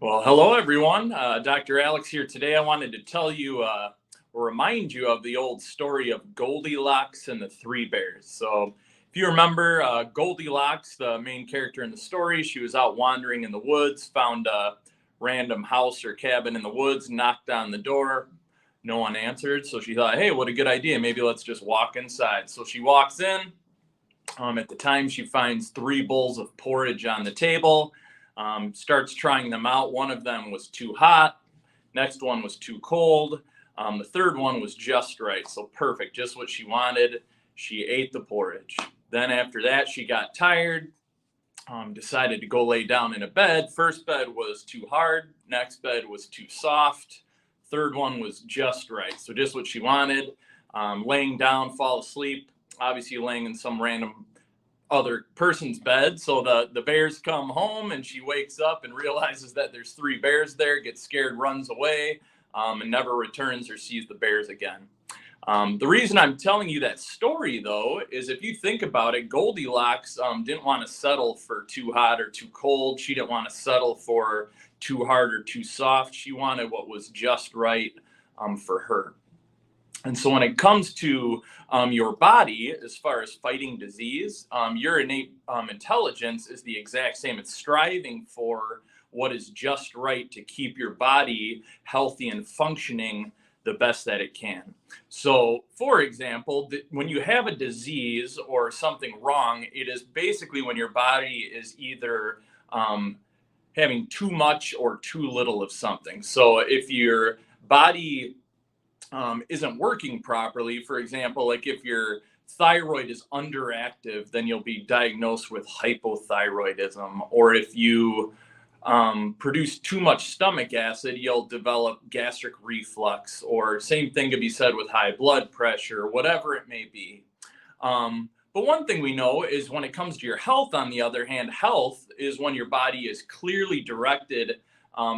Well, hello everyone. Dr. Alex here today. I wanted to tell you or remind you of the old story of Goldilocks and the Three Bears. So, if you remember, Goldilocks, the main character in the story, she was out wandering in the woods, found a random house or cabin in the woods, knocked on the door. No one answered. So she thought, hey, what a good idea. Maybe let's just walk inside. So she walks in. At the time, she finds three bowls of porridge on the table, starts trying them out. One of them was too hot. Next one was too cold. The third one was just right. So perfect, just what she wanted. She ate the porridge. Then after that, she got tired, decided to go lay down in a bed. First bed was too hard. Next bed was too soft. Third one was just right. So just what she wanted. Laying down, fall asleep, obviously laying in some random other person's bed. So the bears come home and she wakes up and realizes that there's three bears there, gets scared, runs away, and never returns or sees the bears again. The reason I'm telling you that story, though, is if you think about it, Goldilocks didn't want to settle for too hot or too cold. She didn't want to settle for too hard or too soft. She wanted what was just right for her. And so when it comes to your body, as far as fighting disease, your innate intelligence is the exact same. It's striving for what is just right to keep your body healthy and functioning the best that it can. So, for example, when you have a disease or something wrong, it is basically when your body is either having too much or too little of something. So if your body isn't working properly, for example, like if your thyroid is underactive, then you'll be diagnosed with hypothyroidism. Or if you produce too much stomach acid, you'll develop gastric reflux. Or same thing could be said with high blood pressure, whatever it may be. But one thing we know is when it comes to your health, on the other hand, health is when your body is clearly directed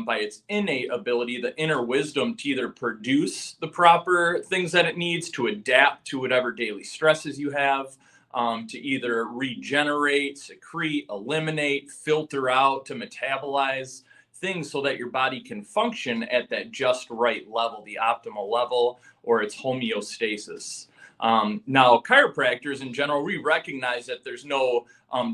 by its innate ability, the inner wisdom to either produce the proper things that it needs to adapt to whatever daily stresses you have, to either regenerate, secrete, eliminate, filter out, to metabolize things so that your body can function at that just right level, the optimal level, or its homeostasis. Now, chiropractors in general, we recognize that there's no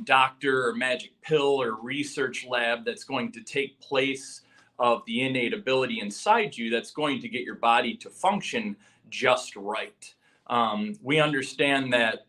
doctor or magic pill or research lab that's going to take place of the innate ability inside you that's going to get your body to function just right. We understand that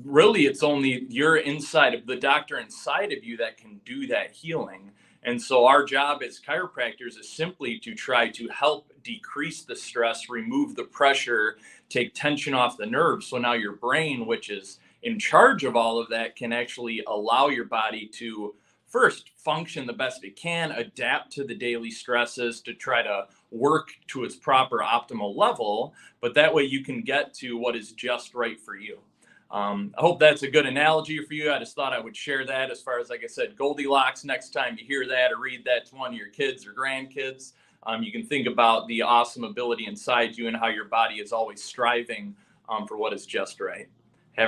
really it's only your inside of the doctor inside of you that can do that healing. And so our job as chiropractors is simply to try to help decrease the stress, remove the pressure, take tension off the nerves. So now your brain, which is in charge of all of that, can actually allow your body to first function the best it can, adapt to the daily stresses to try to work to its proper optimal level. But that way you can get to what is just right for you. I hope that's a good analogy for you. I just thought I would share that as far as, like I said, Goldilocks. Next time you hear that or read that to one of your kids or grandkids, you can think about the awesome ability inside you and how your body is always striving for what is just right.